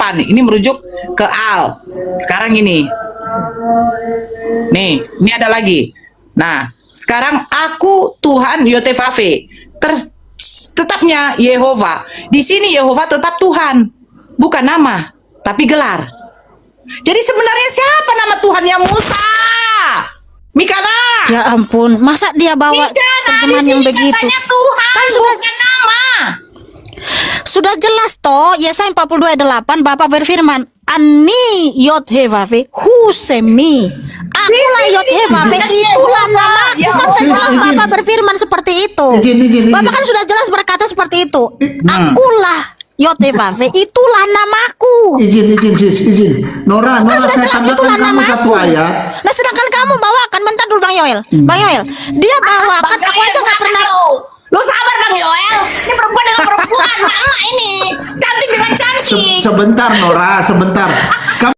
Tuhan. Ini merujuk ke Al. Sekarang ini. Nih, ini ada lagi. Nah, sekarang aku Tuhan Yotevave. Tetapnya Yehova. Di sini Yehova tetap Tuhan. Bukan nama, tapi gelar. Jadi sebenarnya siapa nama Tuhannya Musa? Mikana. Ya ampun, masa dia bawa terjemahan yang begitu? Katanya Tuhan, Kan bukan nama. Sudah jelas toh, Yesaya 42 ayat 8 Bapak berfirman, Ani Yod-Heh-Vave Husemi. Akulah Yod-Heh-Vave, itulah namaku. Kan sudah jelas Bapak berfirman seperti itu. Bapak kan sudah jelas berkata seperti itu. Akulah Yod-Heh-Vave, itulah namaku. Izin. Nora, Kan sudah saya jelas tambahkan itulah kamu satu namaku. ayat. Nah sedangkan kamu bawakan, bentar dulu Bang Yoel. Bang Yoel, dia bawakan, aku aja gak pernah. Lu sabar Bang Yoel. Ini perempuan dengan perempuan, mama ini. Cantik dengan cantik. Sebentar Nora, sebentar. Kamu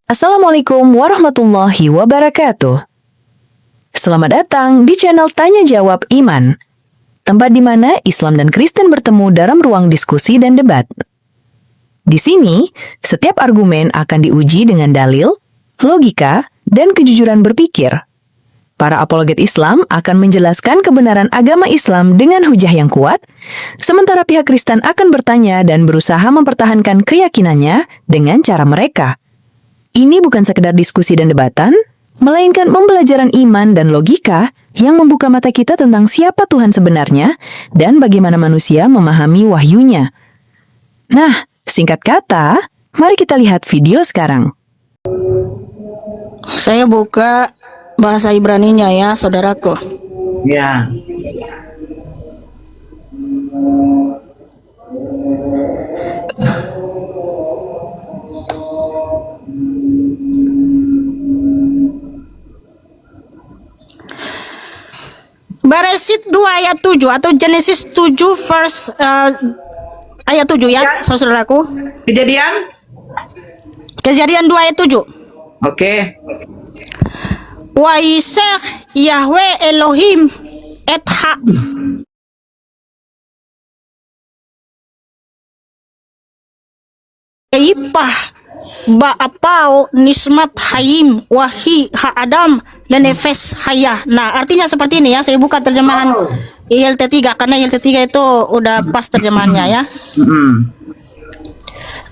Assalamualaikum warahmatullahi wabarakatuh. Selamat datang di channel Tanya Jawab Iman, tempat di mana Islam dan Kristen bertemu dalam ruang diskusi dan debat. Di sini, setiap argumen akan diuji dengan dalil, logika, dan kejujuran berpikir. Para apologet Islam akan menjelaskan kebenaran agama Islam dengan hujah yang kuat, sementara pihak Kristen akan bertanya dan berusaha mempertahankan keyakinannya dengan cara mereka. Ini bukan sekedar diskusi dan debatan, melainkan pembelajaran iman dan logika yang membuka mata kita tentang siapa Tuhan sebenarnya dan bagaimana manusia memahami wahyunya. Nah, singkat kata, mari kita lihat video sekarang. Saya buka bahasa Ibraninya ya, saudaraku. Ya. Beresit 2 ayat 7 atau Genesis 7 verse ayat 7 ya, saudaraku. Kejadian 2 ayat 7. Oke. Wa Isek Yahweh Elohim et ha Ipah Ba'apau Nismat Hayim Wahi Ha'adam dan Nefes Hayah. Nah artinya seperti ini ya. Saya buka terjemahan ILT3 karena ILT3 itu udah pas terjemahannya ya.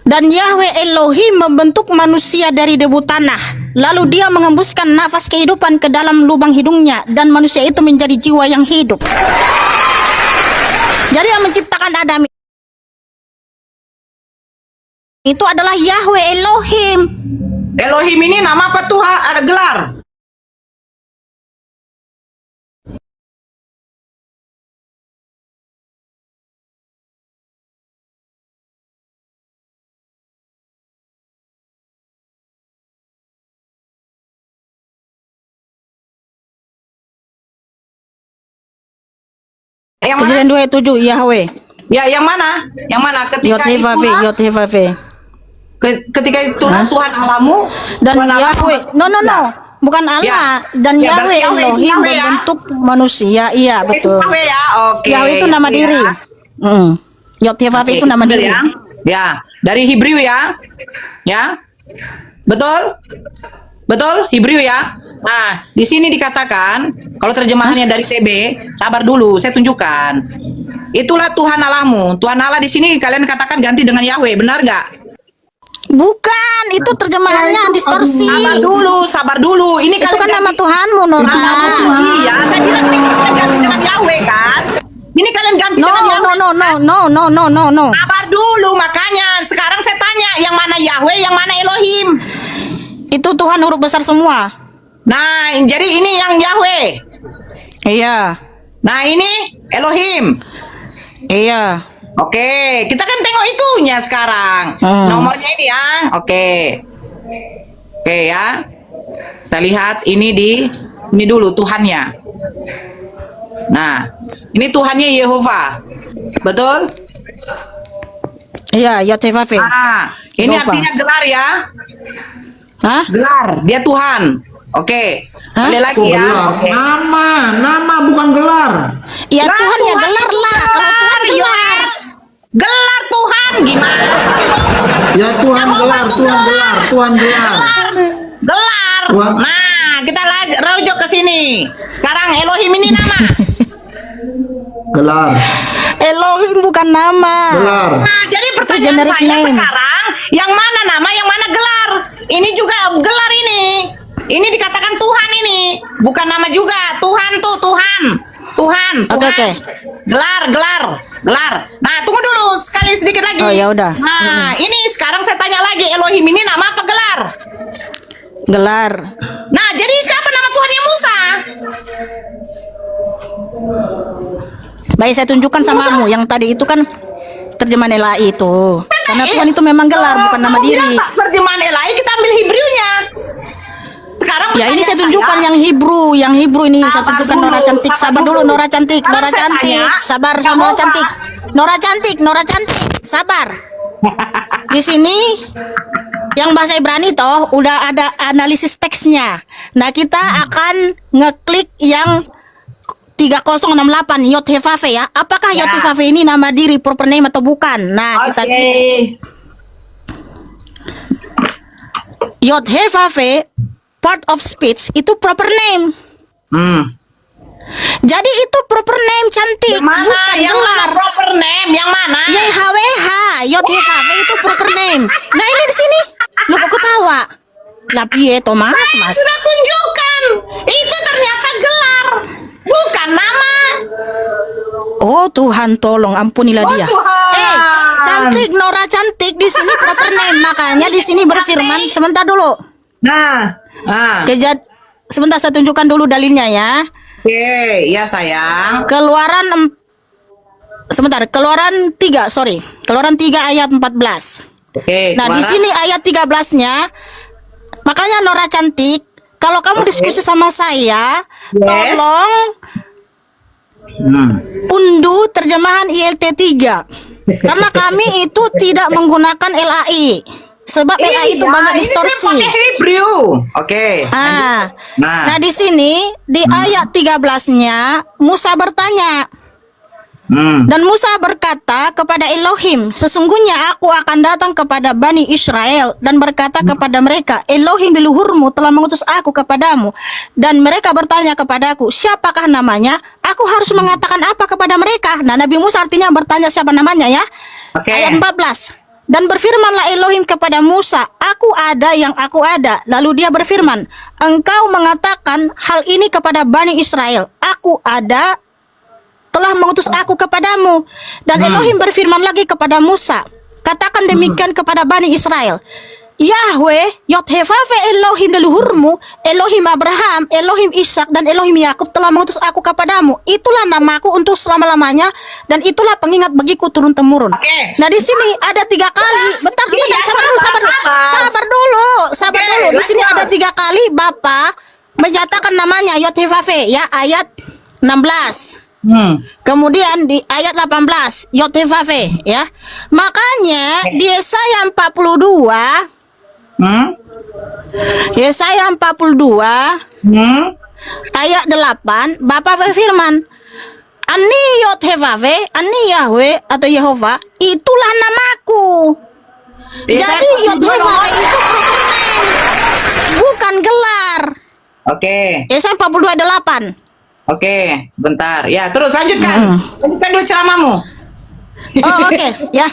Dan Yahweh Elohim membentuk manusia dari debu tanah. Lalu dia mengembuskan nafas kehidupan ke dalam lubang hidungnya. Dan manusia itu menjadi jiwa yang hidup. Jadi yang menciptakan Adam itu adalah Yahweh Elohim. Elohim ini nama apa Tuhan? Ada gelar. Yang mana? Kejadian 2 ayat 7 Yahweh. Ya, yang mana? Yang mana? Yod-Heh-Vave. Ketika itulah Tuhan Allahmu Dan Tuhan Yahweh. No. Bukan Allah. Ya. Dan Ya, Yahweh berarti Elohim Yahweh ya. membentuk manusia. Iya, betul. Yahweh ya. Oke. Yahweh itu nama Ya. diri. Yod-Heh-Vave Oke, itu nama bener diri. ya. Ya, dari Hebrew ya. Ya. Betul? Betul? Hebrew ya. Nah, di sini dikatakan kalau terjemahannya dari TB, sabar dulu, saya tunjukkan. Itulah Tuhan Allahmu. Tuhan Allah di sini kalian katakan ganti dengan Yahweh, benar nggak? Bukan, itu terjemahannya distorsi. Sabar dulu. Ini Itu kan nama Tuhanmu, Nora. Iya, saya bilang ini kalian ganti dengan Yahweh kan? Ini kalian ganti No, dengan Yahweh. no. Sabar dulu, makanya sekarang saya tanya yang mana Yahweh, yang mana Elohim. Itu Tuhan huruf besar semua. Nah, jadi ini yang Yahweh. Iya. Nah, ini Elohim. Iya. Oke, kita kan tengok itunya sekarang. Nomornya ini ya. Oke ya. Kita lihat ini dulu Tuhannya. Nah, ini Tuhannya Yehova. Betul? Iya, Yod-Heh-Vaveh. Ah, ini Yehova. artinya gelar ya. Hah? Gelar, dia Tuhan. Oke. Hah? Boleh lagi Oh, ya. gelar. Oke. Nama bukan gelar. Ya Lah, Tuhan ya gelar itu lah. Kalau Tuhan ya. gelar. Gelar Tuhan gimana? Ya Tuhan Yehova gelar, tuh Tuhan gelar, Tuhan gelar. Gelar. Wah. Nah, kita rujuk ke sini. Sekarang Elohim ini nama. Gelar, Elohim bukan nama. gelar. Nah, jadi pertanyaan generic saya name. sekarang, yang mana nama, yang mana gelar? Ini juga gelar ini. Ini dikatakan Tuhan ini, bukan nama juga. Tuhan tuh Tuhan. Tuhan. Oke. Gelar. Nah, tunggu dulu sekali sedikit lagi. Oh, ya udah. Nah, ini sekarang saya tanya lagi, Elohim ini nama apa gelar? Gelar. Nah, jadi siapa nama Tuhannya Musa? Baik, saya tunjukkan samamu. Yang tadi itu kan terjemahan LAI itu. Karena Tuhan itu memang gelar, bukan nama Kamu bilang diri. tak terjemahan Elai, kita ambil Hebrewnya. Sekarang Ya ini saya pertanyaan tunjukkan saya, yang Hebrew ini saya Sabar tunjukkan dulu, Nora cantik. sabar Sabar dulu dulu. Nora cantik, Sekarang Nora saya cantik. tanya, Sabar Jehovah. Nora cantik. Nora cantik, sabar. Di sini yang bahasa Ibrani toh udah ada analisis teksnya. Nah, kita akan ngeklik yang 3068 Yod-Heh-Vaveh ya. Apakah Ya. Yod-Heh-Vaveh ini nama diri proper name atau bukan? Nah, kita Oke. Yod-Heh-Vaveh part of speech itu proper name. Jadi itu proper name cantik, Yang mana? bukan Yang mana gelar. proper name? Yang mana? YHWH, Yod-Heh-Vaveh itu proper name. Nah ini di sini, lu kok ketawa? Lah piye toh mas? Saya sudah tunjukkan. Itu ternyata gelar, bukan nama. Oh Tuhan tolong ampunilah Oh, dia. Tuhan. Cantik Nora cantik di sini proper name, makanya di sini berfirman. Sebentar dulu. Nah. Sebentar saya tunjukkan dulu dalilnya ya. Oke, ya sayang. Keluaran 3 ayat 14. Oke. Nah, di Keluaran. sini ayat 13-nya makanya Nora cantik, kalau kamu Oke. diskusi sama saya, Yes. tolong unduh terjemahan ILT 3. Karena kami itu tidak menggunakan LAI. Sebab LAI itu Iya, banyak ini saya distorsi. pakai Hebrew. Oke. Nah, di sini di ayat 13-nya Musa bertanya. Dan Musa berkata kepada Elohim, sesungguhnya aku akan datang kepada Bani Israel dan berkata kepada mereka, Elohim leluhurmu telah mengutus aku kepadamu. Dan mereka bertanya kepadaku, siapakah namanya? Aku harus mengatakan apa kepada mereka? Nah, Nabi Musa artinya bertanya siapa namanya ya. Oke. Ayat 14. Dan berfirmanlah Elohim kepada Musa, aku ada yang aku ada. Lalu dia berfirman, engkau mengatakan hal ini kepada Bani Israel, aku ada telah mengutus aku kepadamu. Dan Elohim berfirman lagi kepada Musa, katakan demikian kepada Bani Israel, Yahweh, Yod-Heh-Vaveh Elohim leluhurmu, Elohim Abraham, Elohim Ishak dan Elohim Yakub telah mengutus aku kepadamu. Itulah namaku untuk selama-lamanya dan itulah pengingat bagiku turun temurun. Oke. Nah, di sini ada 3 kali. Bentar, Iya, sabar dulu. Di sini lanjut. ada 3 kali Bapak menyatakan namanya Yod-Heh-Vaveh ya, ayat 16. Kemudian di ayat 18 Yod-Heh-Vaveh ya. Makanya di Yesaya 42 Yesaya 42 ayat 8 Bapak berfirman, Ani Yod-Heh-Vaveh, Ani Yahweh atau Yehova, itulah namaku. Jadi Yod-Heh-Vaveh itu bukan gelar. Oke. Yesaya 42 ayat 8. Oke, sebentar. Ya, terus lanjutkan. Lanjutkan dulu ceramahmu. Oh, oke, ya.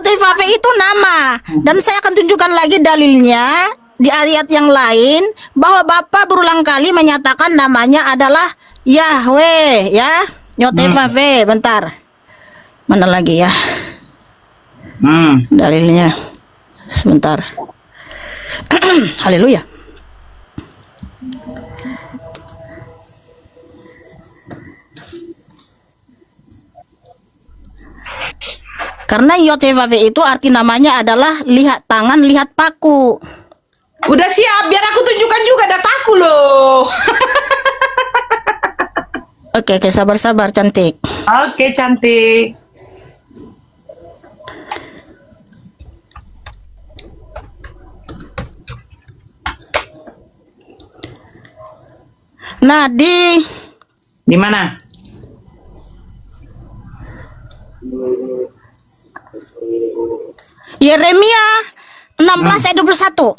Yotevave itu nama. Dan saya akan tunjukkan lagi dalilnya di ayat yang lain bahwa Bapak berulang kali menyatakan namanya adalah Yahweh, ya. Yotevave, bentar. Mana lagi ya? Dalilnya. Sebentar. Haleluya. Karena Yotevave itu arti namanya adalah lihat tangan, lihat paku. Udah siap, biar aku tunjukkan juga dataku loh. Oke, sabar-sabar cantik. Oke, cantik. Nah, di mana? Yeremia 16 ayat 21.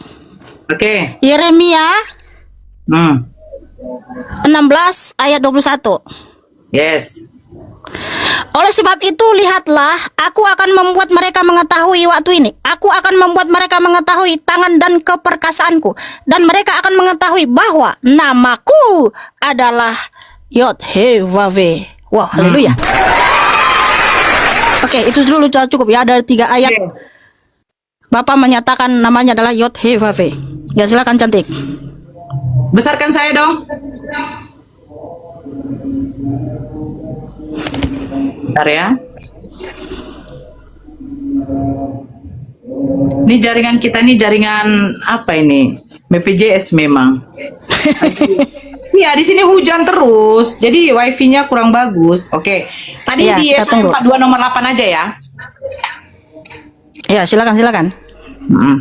Oke. Yeremia Hmm. 16 ayat 21. Yes. Oleh sebab itu lihatlah, aku akan membuat mereka mengetahui waktu ini. Aku akan membuat mereka mengetahui tangan dan keperkasaanku, dan mereka akan mengetahui bahwa namaku adalah Yotevave. Wow, haleluya. Oke, itu dulu cukup ya, ada 3 ayat. Bapak menyatakan namanya adalah Yotevave. Ya, silakan cantik. Besarkan saya dong. Bentar ya. Ini jaringan kita nih jaringan apa ini? BPJS memang. Iya, di sini hujan terus. Jadi wifi-nya kurang bagus. Oke. Tadi Iya, di kita tunggu. 42 nomor 8 aja ya. Ya, silakan.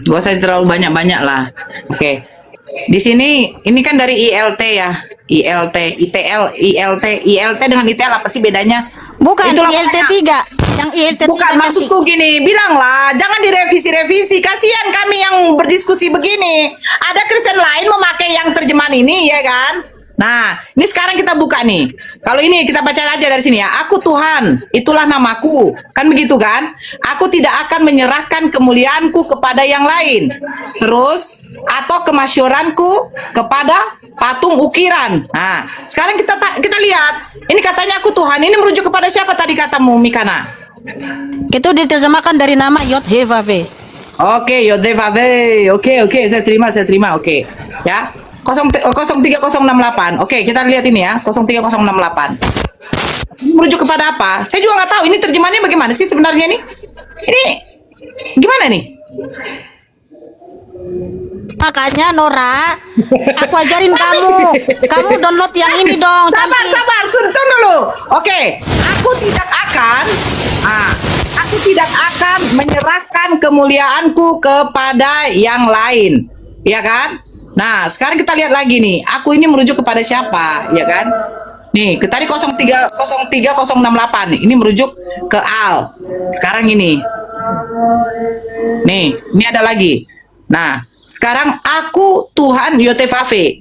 Gak usah terlalu banyak-banyak lah. Oke. Di sini ini kan dari ILT ya. ILT, ITL, ILT dengan ITL apa sih bedanya? Bukan Itulah ILT makanya. 3. Yang ILT 3 Bukan, maksudku gini, bilanglah, jangan direvisi-revisi. Kasihan kami yang berdiskusi begini. Ada Kristen lain memakai yang terjemahan ini, ya kan? Nah, ini sekarang kita buka nih. Kalau ini kita baca aja dari sini ya. Aku Tuhan, itulah namaku. Kan begitu kan? Aku tidak akan menyerahkan kemuliaanku kepada yang lain. Terus, atau kemasyuranku kepada patung ukiran. Nah, sekarang kita lihat. Ini katanya aku Tuhan. Ini merujuk kepada siapa tadi katamu, Mikana? Itu diterjemahkan dari nama Yotevave. Oke, Yotevave. Oke, saya terima. Oke. Ya. 03068. Oke, kita lihat ini ya. 03068. Ini merujuk kepada apa? Saya juga nggak tahu. Ini terjemahannya bagaimana sih sebenarnya nih? Ini gimana nih? Makanya Nora, aku ajarin kamu. Kamu download yang ini dong. Sabar, tunggu dulu. Oke, aku tidak akan menyerahkan kemuliaanku kepada yang lain, ya kan? Nah, sekarang kita lihat lagi nih. Aku ini merujuk kepada siapa, ya kan? Nih, tadi 03068. Ini merujuk ke Al. Sekarang ini. Nih, ini ada lagi. Nah, sekarang aku Tuhan Yotevave.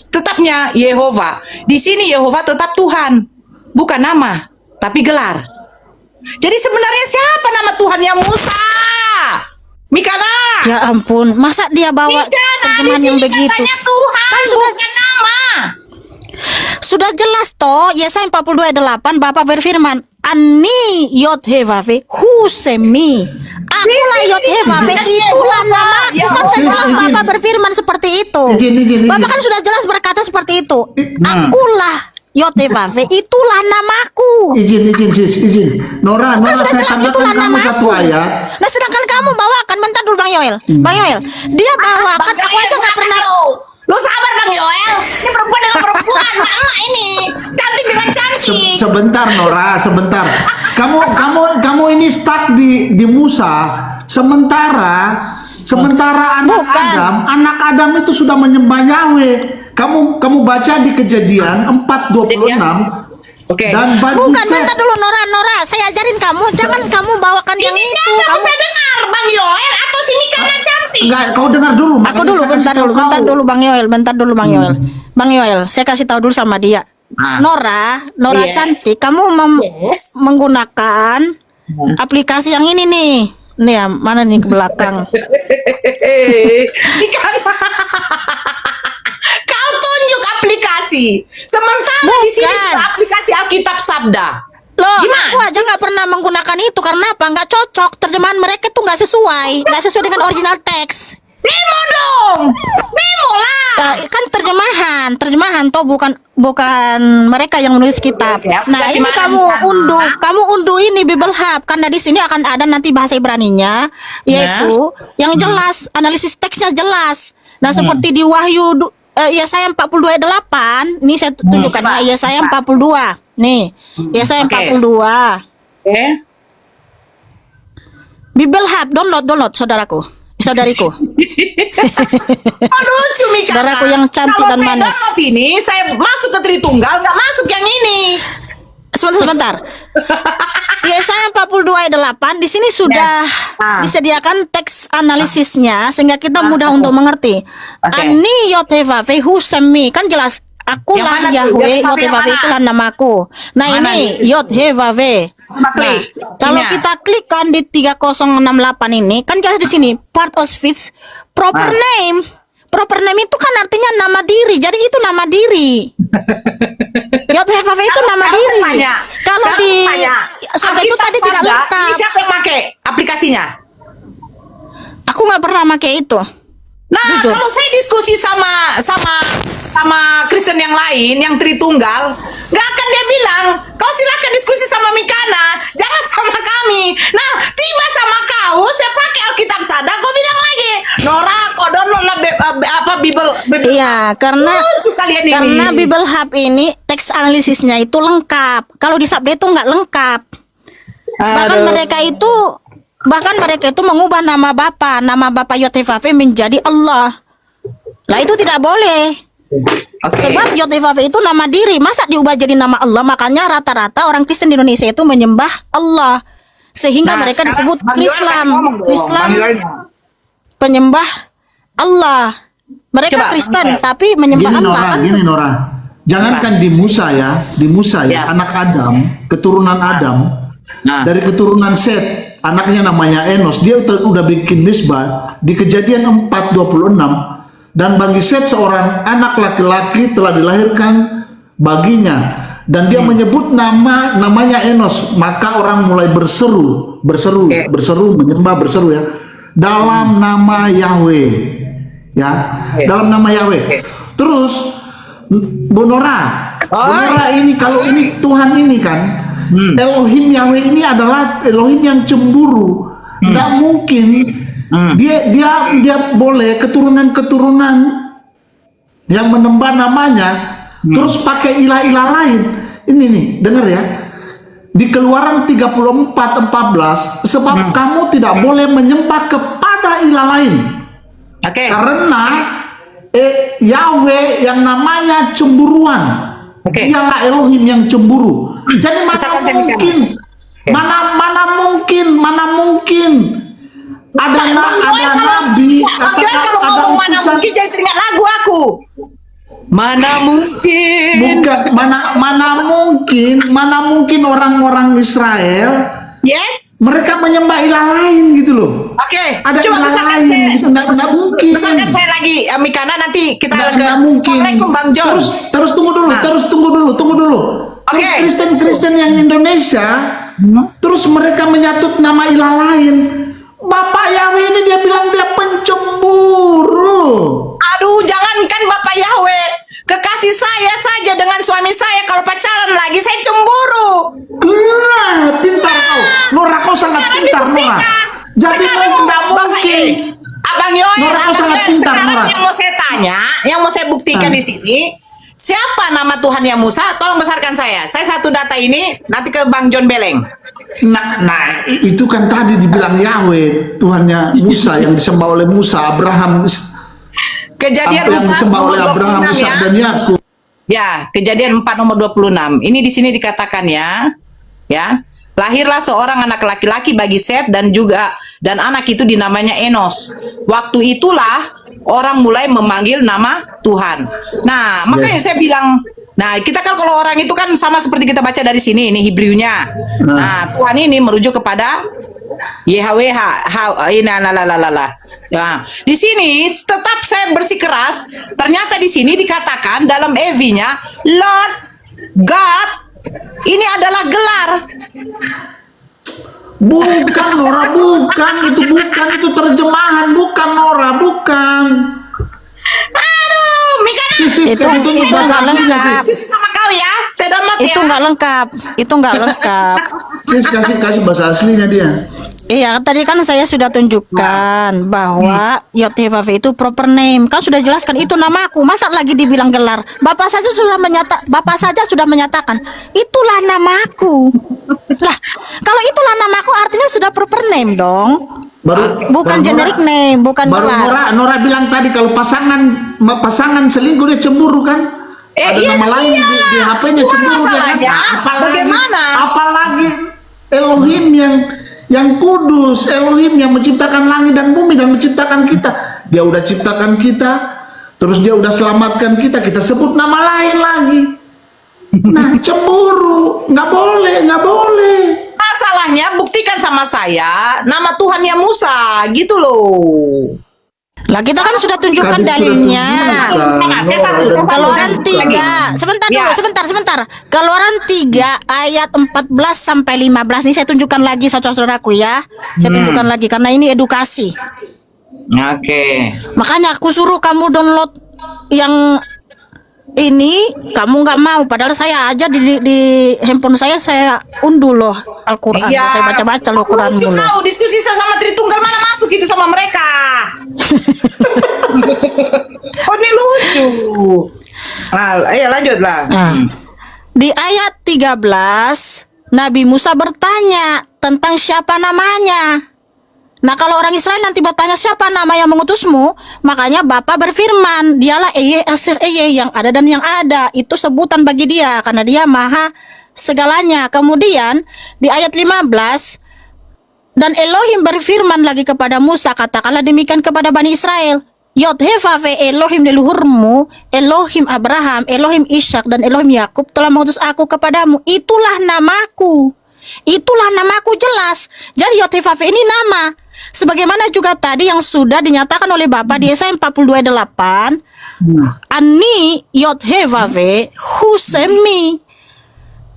Tetapnya Yehova. Di sini Yehova tetap Tuhan. Bukan nama, tapi gelar. Jadi sebenarnya siapa nama Tuhan yang Musa? Mikana. Ya ampun, masa dia bawa terjemahan yang begitu? Katanya Tuhan, Kan bukan nama. Sudah jelas toh, Yesaya 42 ayat 8 Bapak berfirman, Ani Yotevave Husemi. Akulah Yotevave, itulah namaku. Kan sudah jelas Bapak berfirman seperti itu. Izin. Bapak kan sudah jelas berkata seperti itu. Akulah Yotevave, itulah namaku. Izin. Nora, Kan sudah saya jelas tambahkan itulah kamu namaku. satu ayat. Nah, sedangkan kamu bawakan, bentar dulu Bang Yoel. Bang Yoel, dia bawakan, aku aja nggak pernah. Lu sabar Bang Yoel. Ini perempuan dengan perempuan, mama ini. Cantik dengan cantik. Sebentar Nora, sebentar. Kamu ini stuck di Musa. Sementara Bukan. anak Adam itu sudah menyembah Yahweh. Kamu baca di Kejadian 4:26. Oke. Dan Bukan, Set. bentar dulu Nora, saya ajarin kamu. Jangan kamu bawakan yang Ini itu. siapa Kamu... bisa dengar? Bang Yoel atau si Mikana cantik? Enggak, kau dengar dulu. Aku makanya dulu, saya kasih bentar tahu dulu kau. Bang Yoel, Bang Yoel, saya kasih tahu dulu sama dia. Ah. Nora Yes. cantik, kamu Yes. menggunakan aplikasi yang ini nih. Nih ya, mana nih ke belakang? Ikan. Kau tunjuk aplikasi. Sementara di sini Bukan. sudah aplikasi Alkitab Sabda. Loh, Gimana? aku aja nggak pernah menggunakan itu karena apa? Nggak cocok. Terjemahan mereka tuh nggak sesuai dengan original teks. Demo dong. Demo lah. Kan terjemahan toh bukan mereka yang menulis kitab. Ya, Nah, aplikasi ini mana kamu unduh ini Bible Hub karena di sini akan ada nanti bahasa Ibraninya yaitu yang jelas, analisis teksnya jelas. Nah, seperti di Wahyu Yesaya 42 ayat 8, ini saya tunjukkan ya Yesaya 42. Nih, Yesaya 42. Oke. Bible Hub, download saudariku. Oh, lucu Mika. Saudaraku yang cantik dan manis. Kalau saya download ini, saya masuk ke Tritunggal, nggak masuk yang ini. Sebentar. Yesaya 42 ayat 8 di sini sudah disediakan teks analisisnya sehingga kita mudah untuk mengerti. Ani Yothevave Husemi kan jelas akulah Yang mana tuh? Yahweh, Yothevave yang Yothevave mana? itulah namaku. Nah, Mana ini Yothevave. Coba klik. Kalau Ininya. kita klik kan di 3068 ini kan jelas di sini part of speech proper name. Proper name itu kan artinya nama diri. Jadi itu nama diri. Yothevave itu nama Sekarang diri. saya tanya. Kalau Sekarang di saya tanya. sampai itu Alkitab tadi tidak Sabda, lengkap. Ini siapa yang pakai aplikasinya? Aku nggak pernah pakai itu. Nah, Jujur. kalau saya diskusi sama Kristen yang lain, yang Tritunggal, nggak akan dia bilang, kau silakan diskusi sama Mikana, jangan sama kami. Nah, tiba sama kau, saya pakai Alkitab Sabda, kau bilang lagi, Nora, kau download lah Bible. Iya, karena Lucu kalian ini. karena Bible Hub ini teks analisisnya itu lengkap. Kalau di Sabda itu nggak lengkap. Bahkan mereka itu mengubah nama Bapa Yothevave menjadi Allah. Lah itu tidak boleh. Oke. Sebab Yothevave itu nama diri, masa diubah jadi nama Allah? Makanya rata-rata orang Kristen di Indonesia itu menyembah Allah. Sehingga Nah, mereka sekarang disebut Bang Yoel kasih ngomong dong, Islam Bang Yoel. penyembah Allah. Mereka Coba, Kristen Bang Yoel. tapi menyembah Allah kan. Gini Nora, jangankan di Musa ya, Ya. anak Adam, keturunan Adam, Nah. dari keturunan Set, anaknya namanya Enos, dia udah bikin misbah di Kejadian 4:26, dan bagi Set seorang anak laki-laki telah dilahirkan baginya, dan dia menyebut namanya Enos, maka orang mulai berseru, menyembah, ya, dalam nama Yahweh, ya, dalam nama Yahweh. Terus Bu Nora ini kalau ini Tuhan ini kan Elohim Yahweh ini adalah Elohim yang cemburu. Nggak mungkin dia boleh keturunan yang menembah namanya terus pakai ilah-ilah lain. Ini nih, dengar ya. Di Keluaran 34:14, sebab kamu tidak boleh menyembah kepada ilah lain. Oke. Karena Yahweh yang namanya cemburuan. Oke. Dialah Elohim yang cemburu. Jadi Misalkan saya mana mungkin ada nabi Bang Yoel kalau ngomong mana utusan. mungkin jadi teringat lagu aku. Mana mungkin. Bukan mana mungkin orang-orang Israel Yes. mereka menyembah ilah lain gitu loh. Oke. Ada Coba ilah misalkan lain gitu, nggak mungkin. Misalkan saya lagi Mikana, nanti kita Nggak mungkin. Assalamualaikum Bang John. Terus tunggu dulu. Terus Oke. Kristen yang Indonesia, terus mereka menyatut nama ilah lain. Bapak Yahweh ini dia bilang dia pencemburu. Aduh, jangankan Bapak Yahweh, kekasih saya saja dengan suami saya kalau pacaran lagi saya cemburu. Nah, pintar kau. Nora, kau sangat Sekarang pintar, Nora. dibuktikan. Jadi Sekarang nggak Bapak mungkin. Abang Yoel, Nora, kau sangat pintar, sekarang Nora. yang mau saya tanya, yang mau saya buktikan di sini, siapa nama Tuhan yang Musa? Tolong besarkan saya. Saya satu data ini nanti ke Bang John Beleng. Nah, itu kan tadi dibilang Yahweh, Tuhannya Musa yang disembah oleh Musa, Abraham, Kejadian yang 4 disembah nomor oleh Abraham, 26 Ishak ya. dan Yakub. Ya, Kejadian 4 nomor 26. Ini di sini dikatakan ya. Lahirlah seorang anak laki-laki bagi Set dan anak itu dinamanya Enos. Waktu itulah orang mulai memanggil nama Tuhan. Nah, makanya saya bilang Nah, kita kan kalau orang itu kan sama seperti kita baca dari sini, ini Hebrewnya. Nah, Tuhan ini merujuk kepada YHWH. Ya, di sini tetap saya bersikeras. Ternyata di sini dikatakan dalam EV-nya Lord God ini adalah gelar. Bukan Nora, bukan itu terjemahan, bukan Nora, bukan. Aduh, Mikana. Itu bahasa nggak aslinya, lengkap. Sis. Sama kau ya. Saya download ya. Itu nggak lengkap. Itu nggak lengkap. Sis, kasih bahasa aslinya dia. Iya, tadi kan saya sudah tunjukkan bahwa YHWH itu proper name. Kan sudah jelaskan itu namaku. Masa lagi dibilang gelar? Bapak saja sudah menyatakan itulah namaku. Lah, kalau itulah namaku artinya sudah proper name dong. Bukan generic name, bukan baru gelar. Nora bilang tadi kalau pasangan selingkuh dia cemburu kan? Ada iya, nama lain di HP-nya Bukan cemburu dia kan? masalahnya. Bagaimana? Apalagi Elohim yang kudus, Elohim yang menciptakan langit dan bumi dan menciptakan kita. Dia udah ciptakan kita, terus dia udah selamatkan kita sebut nama lain lagi. Nah, cemburu, nggak boleh. Masalahnya buktikan sama saya nama Tuhannya Musa gitu loh. Lah kita kan sudah tunjukkan Kan sudah dalilnya. tunjukkan. Saya satu. Keluaran Lagi. 3. Sebentar Ya. dulu, sebentar. Keluaran 3 ayat 14 sampai 15 nih saya tunjukkan lagi saudara-saudaraku ya. Saya tunjukkan lagi karena ini edukasi. Oke. Makanya aku suruh kamu download yang ini, kamu nggak mau. Padahal saya aja di handphone saya unduh loh Al-Quran. Saya baca-baca loh Quran lucu dulu. kau diskusi sama Tritunggal mana masuk itu sama mereka. Oh ini lucu. Nah, ayo lanjutlah. Nah, di ayat 13 Nabi Musa bertanya tentang siapa namanya. Nah kalau orang Israel nanti bertanya siapa nama yang mengutusmu, makanya Bapa berfirman, dialah Eye Asir Eye yang ada dan yang ada. Itu sebutan bagi dia karena dia maha segalanya. Kemudian di ayat 15, dan Elohim berfirman lagi kepada Musa, katakanlah demikian kepada Bani Israel, YHWH Elohim leluhurmu, Elohim Abraham, Elohim Ishak dan Elohim Yakub telah mengutus aku kepadamu. Itulah namaku. Itulah namaku jelas. Jadi YHWH ini nama. Sebagaimana juga tadi yang sudah dinyatakan oleh Bapak di Yesaya 42:8, Ani YHWH Husemi.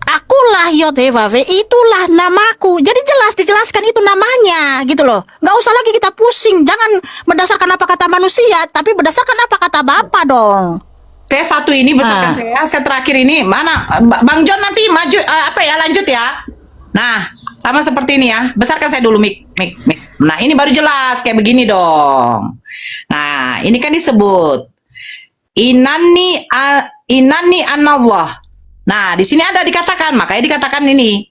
Akulah YHWH, itulah namaku. Jadi jelas dijelaskan itu namanya gitu loh. Nggak usah lagi kita pusing. Jangan berdasarkan apa kata manusia, tapi berdasarkan apa kata Bapak dong. Saya satu ini besarkan saya terakhir ini mana Bang John nanti maju lanjut ya. Nah, sama seperti ini ya. Besarkan saya dulu mik. Nah, ini baru jelas kayak begini dong. Nah, ini kan disebut Inani anallah. Nah, di sini ada dikatakan, makanya dikatakan ini.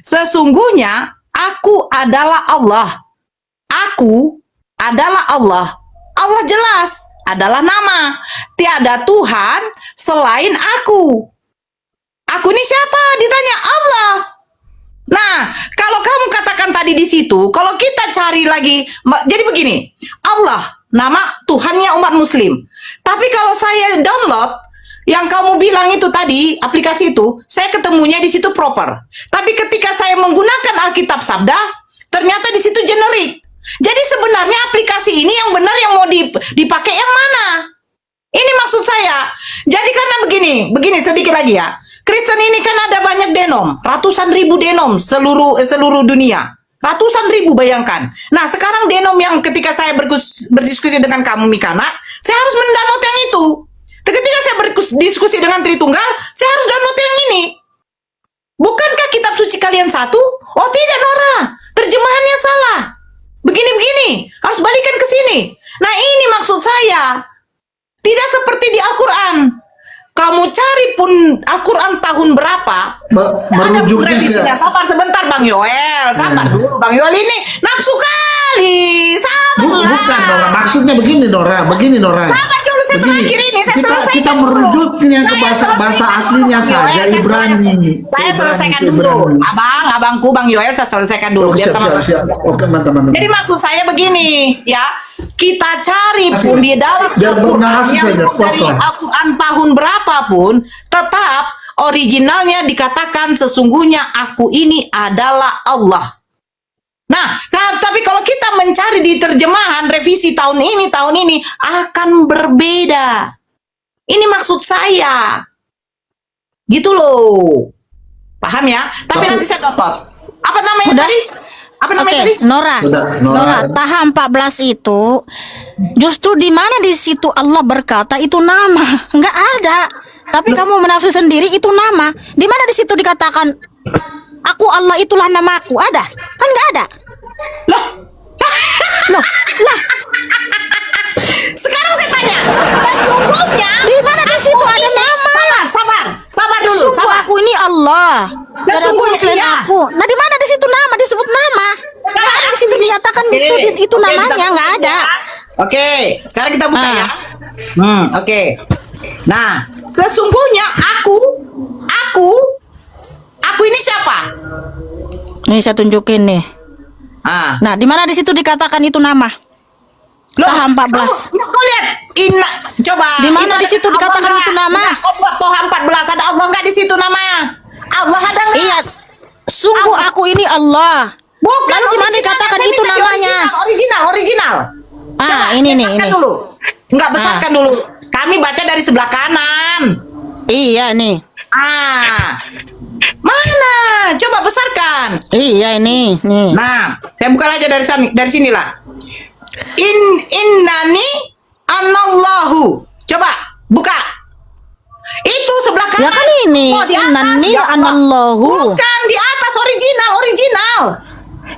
Sesungguhnya aku adalah Allah. Aku adalah Allah. Allah jelas adalah nama. Tiada Tuhan selain aku. Aku ini siapa? Ditanya Allah. Nah, kalau kamu katakan tadi di situ, kalau kita cari lagi, jadi begini, Allah, nama Tuhannya umat Muslim. Tapi kalau saya download, yang kamu bilang itu tadi, aplikasi itu, saya ketemunya di situ proper. Tapi ketika saya menggunakan Alkitab Sabda, ternyata di situ generik. Jadi sebenarnya aplikasi ini yang benar yang mau dipakai yang mana? Ini maksud saya. Jadi karena begini sedikit lagi ya. Kristen ini kan ada banyak denom, ratusan ribu denom seluruh dunia. Ratusan ribu bayangkan. Nah sekarang denom yang ketika saya berdiskusi dengan kamu Mikana, saya harus mendownload yang itu. Ketika saya berdiskusi dengan Tritunggal, saya harus download yang ini. Bukankah kitab suci kalian satu? Oh tidak Nora, terjemahannya salah. Begini, harus balikan ke sini. Nah ini maksud saya. Tidak seperti di Al-Quran. Kamu cari pun Al-Quran tahun berapa, ada revisinya. Sabar sebentar Bang Yoel, sabar dulu Bang Yoel, ini nafsu kali. Sabar. Bukan Nora, maksudnya begini Nora. Sabar dulu, saya terakhir ini, saya selesaikan kita dulu. merujuknya ke bahasa aslinya saja, Ibrani. Saya selesaikan dulu. Abangku Bang Yoel, saya selesaikan dulu. Biar sama. Siap. Oke, mantap. Jadi maksud saya begini, ya. kita cari pun di dalam Biar bernarasi yang saja, puas dari lah. Al-Quran tahun berapapun, tetap originalnya dikatakan sesungguhnya aku ini adalah Allah. Nah, tapi kalau kita mencari di terjemahan revisi tahun ini akan berbeda. Ini maksud saya. Gitu loh. Paham ya? Tapi nanti saya download. Apa namanya Udah. tadi? Apa namanya Oke, tadi? Nora. Udah, Nora. Nora, tahap 14 itu justru di mana di situ Allah berkata itu nama? Enggak ada. Tapi kamu menafsir sendiri itu nama. Di mana di situ dikatakan aku Allah itulah namaku? Ada? Kan enggak ada. Loh, Loh, lah, sekarang saya tanya. Sesungguhnya di mana di situ aku ada ini- nama? Sabar dulu, Sungguh sabar. aku ini Allah. Tidak ada Sesungguhnya Tuhan selain iya. aku. Nah, di mana di situ nama disebut nama? Enggak ada di situ dinyatakan itu Oke, namanya, kita enggak buka ada. ya. Oke, sekarang kita buka Ah. ya. Oke. Nah, sesungguhnya aku ini siapa? Nih saya tunjukin nih. Ah. Nah, di mana di situ dikatakan itu nama? Tahap 14. Kau lihat, coba. Di mana Itu di situ ada dikatakan Allah itu nggak? nama? Nggak, kau buat Toha 14 ada Allah nggak di situ namanya? Allah ada nggak? Iya. Sungguh aku ini Allah. Bukan. Lalu di mana original, dikatakan saya itu minta di namanya? Original. Ah, ini nih, besarkan ini. dulu. Enggak besarkan dulu. Kami baca dari sebelah kanan. Iya nih. Mana? Coba besarkan. Iya ini, nih. Nah, saya buka aja dari sini lah. Innani anallahu. Coba buka. Itu sebelah kanan. Ya kan ini, Oh, di atas, innani ya Allah. anallahu. Bukan di atas original.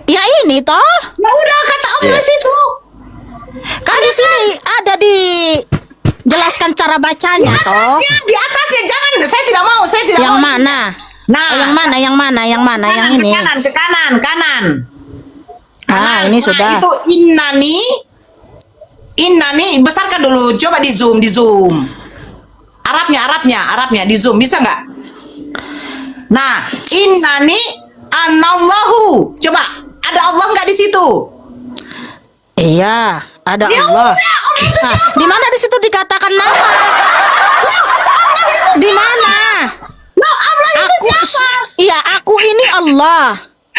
Ya ini toh. Ya udah kata Allah Iya. situ. Kan di sini ada di jelaskan cara bacanya toh. Di atasnya jangan. Saya tidak mau. Yang mana? Nah, Oh, yang mana? Yang mana? Yang mana? Yang kanan, ini. ke kanan. Ah, ini sudah. Itu innani besarkan dulu. Coba di zoom. Arabnya di zoom bisa nggak? Nah, innani anallahu. Coba ada Allah nggak di situ? Iya, ada Ya Allah. udah, Allah itu Nah, siapa? di mana di situ dikatakan nama? Allah itu Di siapa? mana? Loh, Allah itu siapa? Iya, aku ini Allah.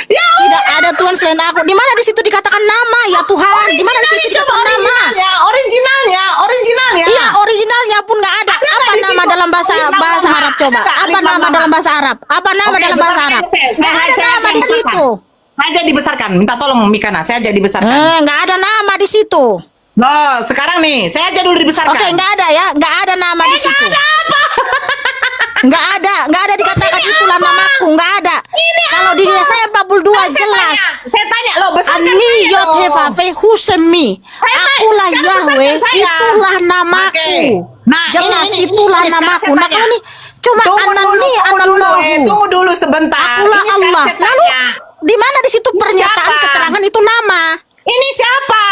Ya Tidak ada Tuhan selain aku. Di mana di situ dikatakan nama ya Tuhan? Di mana di situ dikatakan nama? originalnya. Iya, originalnya pun nggak ada. Ada nggak Apa di nama situ? dalam bahasa Alif lam bahasa lam. Arab coba? Ada nggak? Apa Alif lam nama lam. dalam bahasa Arab? Apa nama Oke, dalam bahasa Arab? besarkan. Nggak ada Saya nama aja di dibesarkan. situ. Saya aja dibesarkan. Minta tolong Mikana, saya aja dibesarkan. Nggak ada nama di situ. Loh, sekarang nih, saya aja dulu dibesarkan. Oke, nggak ada ya, nggak ada nama di situ. Nggak ada dikatakan itulah namaku, nggak ada. Kalau di Yesaya 42 jelas. Saya tanya loh, besarkan Ani saya yot dong. hevafe husemi. Saya tanya, Akulah sekarang Yahweh, besarkan saya. itulah namaku. Oke. Nah, Jelas ini, itulah sekarang namaku. saya Nah, tanya. kalau ini cuma anani anallahu. Tunggu dulu sebentar. Akulah Ini sekarang Allah. saya Lalu tanya. di mana di situ pernyataan siapa? keterangan itu nama? Ini siapa?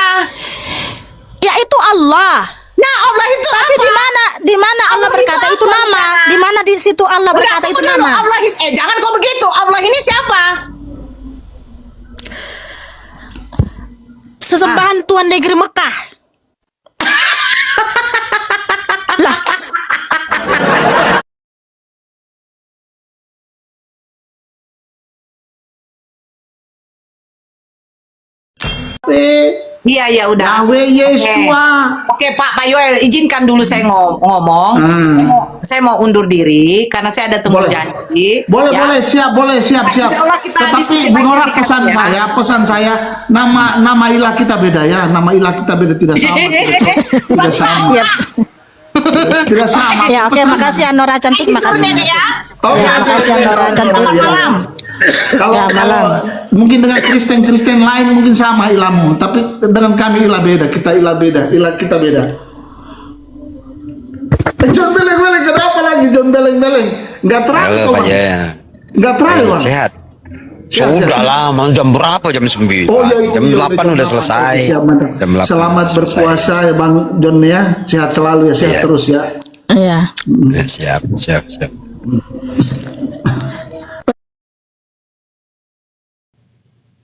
Ya itu Allah. Nah, Allah itu Tapi apa? di mana Allah Allah berkata itu itu apa, nama? Mikana? Di mana di situ Allah Udah, berkata itu tunggu dulu. nama? Allah jangan kau begitu. Allah ini siapa? Sesembahan Tuan Negeri Mekah. Lah, Iya, udah. Yahweh Yeshua. Oke, Pak Yoel, izinkan dulu saya ngomong. Saya mau undur diri karena saya ada temu Boleh. janji. Boleh, Ya. boleh, siap. Insya Allah kita diskusi Tetapi Bu Nora lagi pesan saya, nama ilah kita beda ya, nama ilah kita beda tidak sama. Tidak sama. ya, Tidak sama. ya oke, Pesan. makasih Anora cantik, makasih. Ini ya. Oke, Ya, makasih, Nora. Cantik. Malam. Kalau, Ya, kalau malam. mungkin dengan Kristen lain mungkin sama ilmu, tapi dengan kami ilah beda, ilah kita beda. John Beleng, kenapa lagi John Beleng? Nggak terang Halo kau, Pak Bang. Jaya. Nggak terang Bang. Sehat. Sehat, Sudah sehat. lama, jam berapa? Jam 9. Oh, iya, jam 8 udah 8. selesai. Siap, mantap. Jam 8 Selamat udah selesai. berpuasa ya Bang John ya. Sehat selalu ya, sehat Iya. terus ya. Iya. Ya, siap.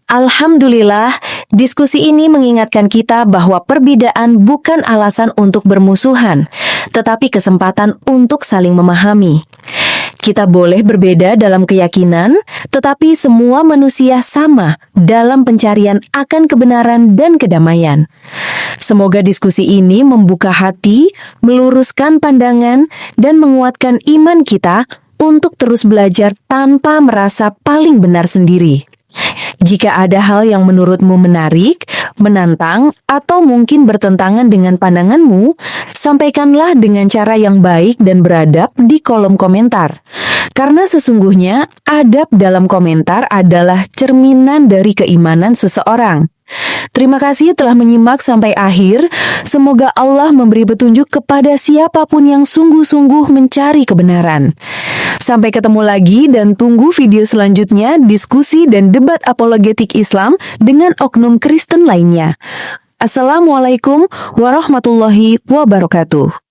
Alhamdulillah, diskusi ini mengingatkan kita bahwa perbedaan bukan alasan untuk bermusuhan, tetapi kesempatan untuk saling memahami. Kita boleh berbeda dalam keyakinan, tetapi semua manusia sama dalam pencarian akan kebenaran dan kedamaian. Semoga diskusi ini membuka hati, meluruskan pandangan, dan menguatkan iman kita untuk terus belajar tanpa merasa paling benar sendiri. Jika ada hal yang menurutmu menarik, menantang, atau mungkin bertentangan dengan pandanganmu, sampaikanlah dengan cara yang baik dan beradab di kolom komentar. Karena sesungguhnya, adab dalam komentar adalah cerminan dari keimanan seseorang. Terima kasih telah menyimak sampai akhir. Semoga Allah memberi petunjuk kepada siapapun yang sungguh-sungguh mencari kebenaran. Sampai ketemu lagi dan tunggu video selanjutnya diskusi dan debat apologetik Islam dengan oknum Kristen lainnya. Assalamualaikum warahmatullahi wabarakatuh.